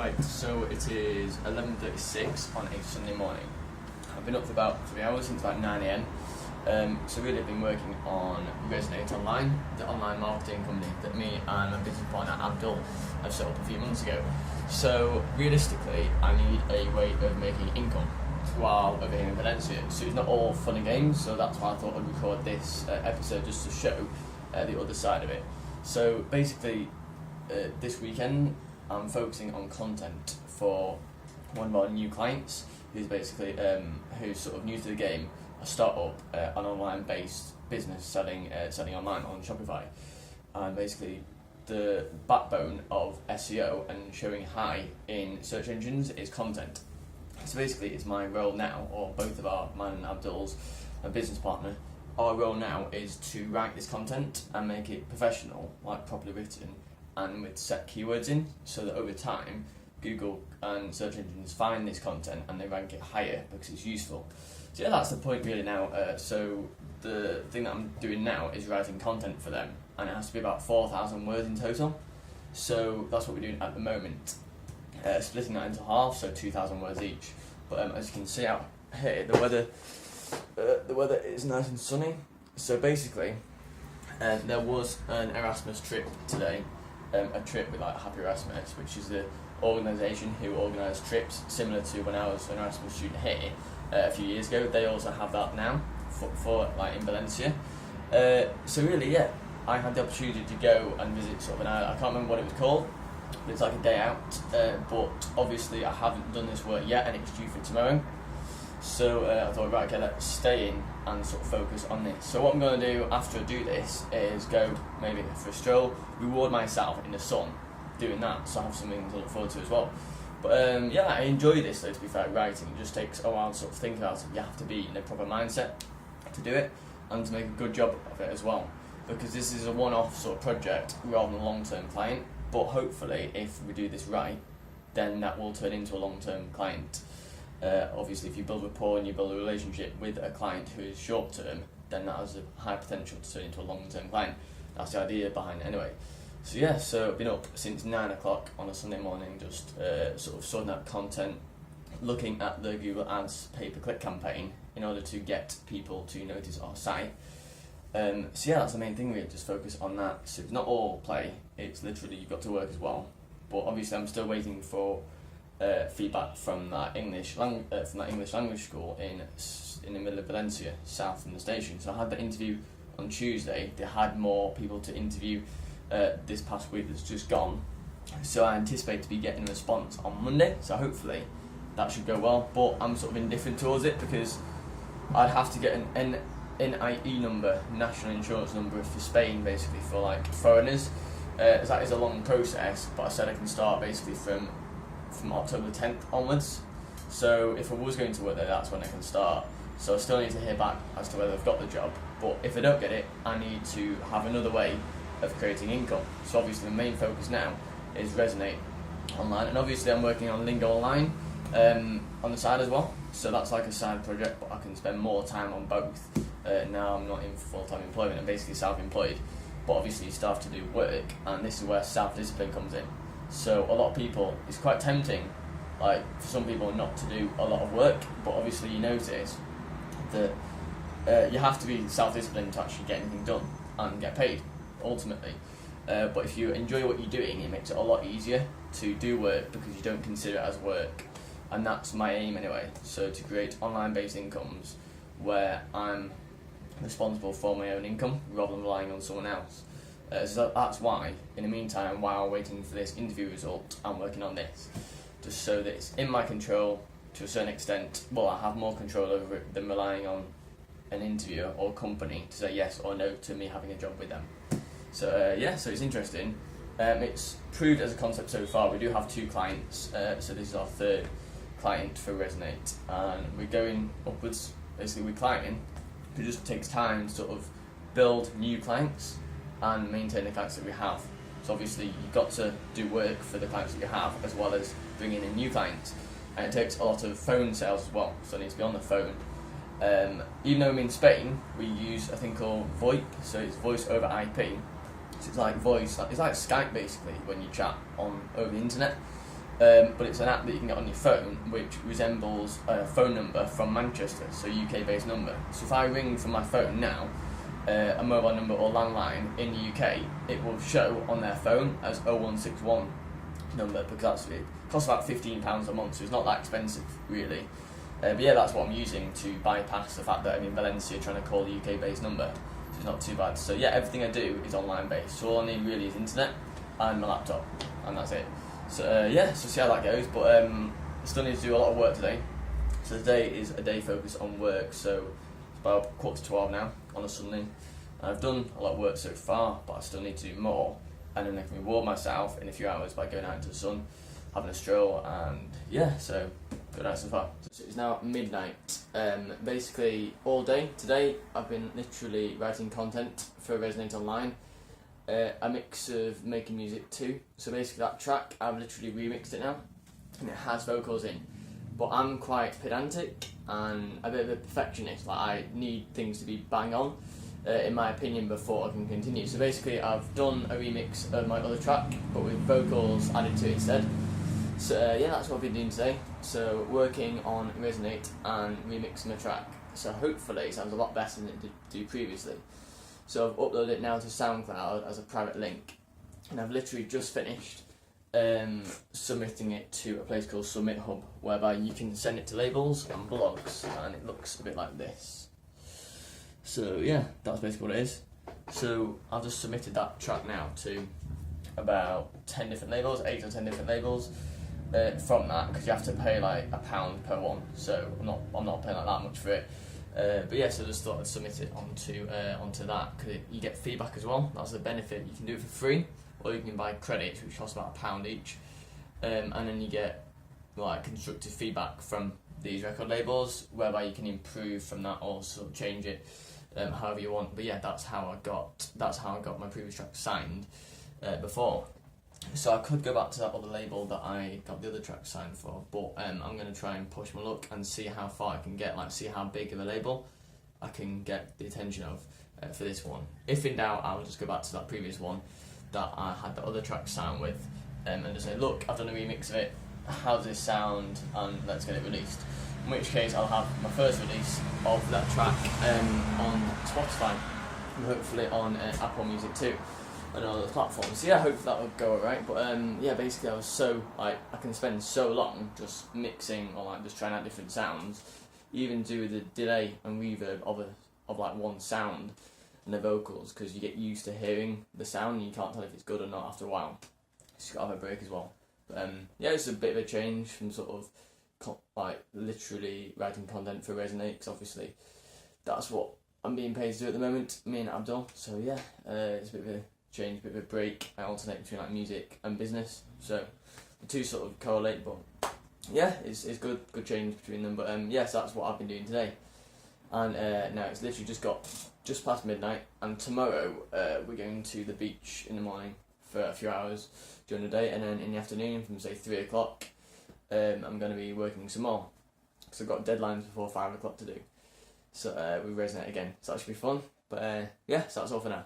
Right, so it is 11:36 on a Sunday morning. I've been up for about 3 hours, since about 9 a.m. So really I've been working on Resonate Online, the online marketing company that me and my business partner Abdul have set up a few months ago. So realistically, I need a way of making income while over here in Valencia. So it's not all fun and games, so that's why I thought I'd record this episode just to show the other side of it. So basically, this weekend I'm focusing on content for one of our new clients who's basically who's sort of new to the game, a startup, an online-based business selling online on Shopify, and basically the backbone of SEO and showing high in search engines is content. So basically, it's my role now, or both of mine and Abdul's, my business partner, our role now is to write this content and make it professional, like properly written, and with set keywords in, so that over time Google and search engines find this content and they rank it higher because it's useful. So yeah, that's the point really now. So the thing that I'm doing now is writing content for them, and it has to be about 4,000 words in total. So that's what we're doing at the moment, splitting that into half, so 2,000 words each. But as you can see out here, the weather is nice and sunny. So basically, there was an Erasmus trip today. A trip with like Happy Erasmus, which is the organisation who organise trips similar to when I was an Erasmus student here a few years ago. They also have that now for like in Valencia. So really, yeah, I had the opportunity to go and visit sort of an island. I can't remember what it was called, but it's like a day out. But obviously, I haven't done this work yet, and it's due for tomorrow. So I thought, right, okay, let's stay in and sort of focus on this. So what I'm going to do after I do this is go maybe for a stroll, reward myself in the sun doing that, so I have something to look forward to as well. But yeah, I enjoy this though, to be fair. Writing, it just takes a while to sort of think about it. You have to be in a proper mindset to do it and to make a good job of it as well, because this is a one-off sort of project rather than a long-term client. But hopefully, if we do this right, then that will turn into a long-term client. Obviously, if you build rapport and you build a relationship with a client who is short term, then that has a high potential to turn into a long term client. That's the idea behind it anyway. So yeah, so I've been up since 9 o'clock on a Sunday morning, just sort of sorting out content, looking at the Google Ads pay-per-click campaign in order to get people to notice our site. So yeah, that's the main thing really, just focus on that. So it's not all play, it's literally you've got to work as well. But obviously I'm still waiting for feedback from that English language school in the middle of Valencia, south from the station. So I had the interview on Tuesday. They had more people to interview this past week that's just gone. So I anticipate to be getting a response on Monday. So hopefully that should go well. But I'm sort of indifferent towards it because I'd have to get an NIE number, national insurance number for Spain, basically for like foreigners. That is a long process, but I said I can start basically from October 10th onwards. So if I was going to work there, that's when I can start. So I still need to hear back as to whether I've got the job. But if I don't get it, I need to have another way of creating income. So obviously the main focus now is Resonate Online, and obviously I'm working on Lingo Online on the side as well. So that's like a side project, but I can spend more time on both. Now I'm not in full-time employment, I'm basically self-employed. But obviously you still have to do work, and this is where self-discipline comes in. So a lot of people, it's quite tempting, like for some people not to do a lot of work, but obviously you notice that you have to be self-disciplined to actually get anything done and get paid, ultimately. But if you enjoy what you're doing, it makes it a lot easier to do work because you don't consider it as work. And that's my aim anyway, so to create online-based incomes where I'm responsible for my own income rather than relying on someone else. So that's why, in the meantime, while waiting for this interview result, I'm working on this, just so that it's in my control to a certain extent. Well, I have more control over it than relying on an interviewer or company to say yes or no to me having a job with them. So yeah, so it's interesting. It's proved as a concept so far. We do have 2 clients, so this is our 3rd client for Resonate, and we're going upwards. Basically, we're climbing. It just takes time to sort of build new clients and maintain the clients that we have. So obviously you've got to do work for the clients that you have as well as bringing in new clients, and it takes a lot of phone sales as well, so it needs to be on the phone. Even though I'm in Spain, we use a thing called VoIP, so it's voice over IP. So it's like voice, it's like Skype basically when you chat over the internet. but it's an app that you can get on your phone which resembles a phone number from Manchester, so UK based number. So if I ring from my phone now, a mobile number or landline in the UK, it will show on their phone as 0161 number, because it costs about £15 a month, so it's not that expensive really. But yeah, that's what I'm using to bypass the fact that I'm in Valencia trying to call a UK based number, so it's not too bad. So yeah, everything I do is online based, so all I need really is internet and my laptop, and that's it. So yeah, so see how that goes, but I still need to do a lot of work today. So today is a day focused on work, so it's about 11:45 now on a Sunday. And I've done a lot of work so far, but I still need to do more, and then I can reward myself in a few hours by going out into the sun, having a stroll, and yeah, so good night so far. So it's now midnight. Basically all day today I've been literally writing content for Resonate Online. A mix of making music too. So basically that track, I've literally remixed it now, and it has vocals in. But I'm quite pedantic and a bit of a perfectionist. Like, I need things to be bang on, in my opinion, before I can continue. So basically I've done a remix of my other track, but with vocals added to it instead. So yeah, that's what I've been doing today. So working on Resonate and remixing the track. So hopefully it sounds a lot better than it did do previously. So I've uploaded it now to SoundCloud as a private link, and I've literally just finished submitting it to a place called Submit Hub, whereby you can send it to labels and blogs, and it looks a bit like this. So yeah, that's basically what it is. So I've just submitted that track now to about 10 different labels, 8 or 10 different labels. From that, because you have to pay like £1 per one, so I'm not paying like that much for it. But yeah, so I just thought I'd submit it onto that, because you get feedback as well. That's the benefit. You can do it for free, or you can buy credits, which cost about £1 each, and then you get like constructive feedback from these record labels, whereby you can improve from that or sort of change it however you want. But yeah, that's how I got my previous track signed before. So I could go back to that other label that I got the other track signed for, but I'm going to try and push my luck and see how far I can get, like see how big of a label I can get the attention of for this one. If in doubt, I'll just go back to that previous one that I had the other track signed with, and just say, look, I've done a remix of it, how does this sound, and let's get it released. In which case I'll have my first release of that track on Spotify, and hopefully on Apple Music too, and all other platforms. So yeah, hopefully that will go alright. But yeah, basically I was so, like, I can spend so long just mixing or like just trying out different sounds, even do the delay and reverb of like one sound and the vocals, because you get used to hearing the sound and you can't tell if it's good or not after a while. Just got to have a break as well. But yeah, it's a bit of a change from sort of like literally writing content for Resonate, because obviously that's what I'm being paid to do at the moment, me and Abdul. So yeah, it's a bit of a change, a bit of a break. I alternate between like music and business, so the two sort of correlate. But yeah, it's good change between them. But yeah, so that's what I've been doing today. And now it's literally just past midnight, and tomorrow we're going to the beach in the morning for a few hours during the day, and then in the afternoon from say 3 o'clock I'm going to be working some more, because I've got deadlines before 5 o'clock to do. So we Resonate again, so that should be fun. But yeah, so that's all for now.